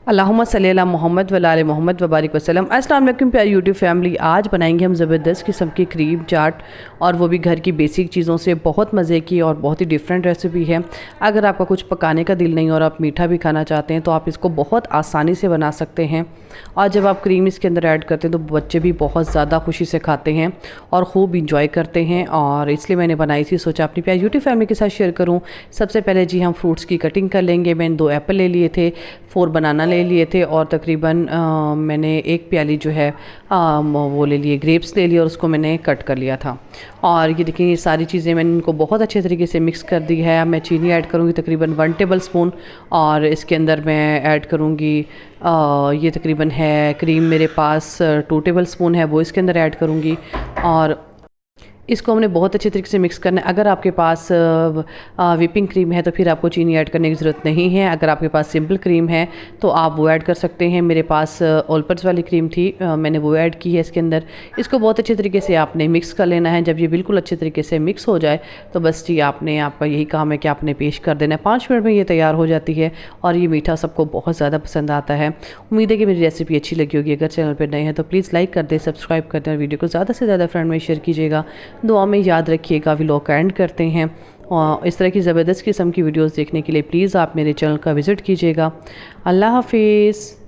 अल्लाहुम्मा सल्ली अला मोहम्मद व आले मोहम्मद व बारिक वसल्लम। अस्सलाम वालेकुम प्यारी यूट्यूब फैमिली। आज बनाएंगे हम ज़बरदस्त किस्म की क्रीम चाट, और वो भी घर की बेसिक चीज़ों से। बहुत मज़े की और बहुत ही डिफरेंट रेसिपी है। अगर आपका कुछ पकाने का दिल नहीं और आप मीठा भी खाना चाहते हैं तो आप इसको बहुत आसानी से बना सकते हैं। और जब आप क्रीम इसके अंदर ऐड करते हैं तो बच्चे भी बहुत ज़्यादा खुशी से खाते हैं और ख़ूब इंजॉय करते हैं, और इसलिए मैंने बनाई थी, सोचा अपनी प्यारी यूट्यूब फैमिली के साथ शेयर करूँ। सबसे पहले जी हम फ्रूट्स की कटिंग कर लेंगे। मैंने 2 एप्पल ले लिए थे, 4 बनाना ले लिए थे, और तकरीबन मैंने 1 प्याली जो है वो ले लिए ग्रेप्स ले लिए, और उसको मैंने कट कर लिया था। और ये देखिए, ये सारी चीज़ें मैंने इनको बहुत अच्छे तरीके से मिक्स कर दी है। अब मैं चीनी ऐड करूँगी तकरीबन 1 टेबल स्पून, और इसके अंदर मैं ऐड करूँगी ये तकरीबन है क्रीम मेरे पास 2 टेबल स्पून है, वो इसके अंदर ऐड करूँगी। और इसको हमने बहुत अच्छे तरीके से मिक्स करना है। अगर आपके पास व्हिपिंग क्रीम है तो फिर आपको चीनी ऐड करने की ज़रूरत नहीं है। अगर आपके पास सिंपल क्रीम है तो आप वो ऐड कर सकते हैं। मेरे पास ऑलपर्स वाली क्रीम थी, मैंने वो ऐड की है इसके अंदर। इसको बहुत अच्छे तरीके से आपने मिक्स कर लेना है। जब ये बिल्कुल अच्छे तरीके से मिक्स हो जाए तो बस जी आपका यही काम है कि आपने पेश कर देना है। 5 मिनट में ये तैयार हो जाती है, और ये मीठा सबको बहुत ज़्यादा पसंद आता है। उम्मीद है कि मेरी रेसिपी अच्छी लगी होगी। अगर चैनल पर नए हैं तो प्लीज़ लाइक कर दें, सब्सक्राइब कर दें, और वीडियो को ज़्यादा से ज़्यादा फ्रेंड में शेयर कीजिएगा। दुआ में याद रखिएगा। व्लॉग का एंड करते हैं, और इस तरह की ज़बरदस्त किस्म की वीडियोस देखने के लिए प्लीज़ आप मेरे चैनल का विज़िट कीजिएगा। अल्लाह हाफिज़।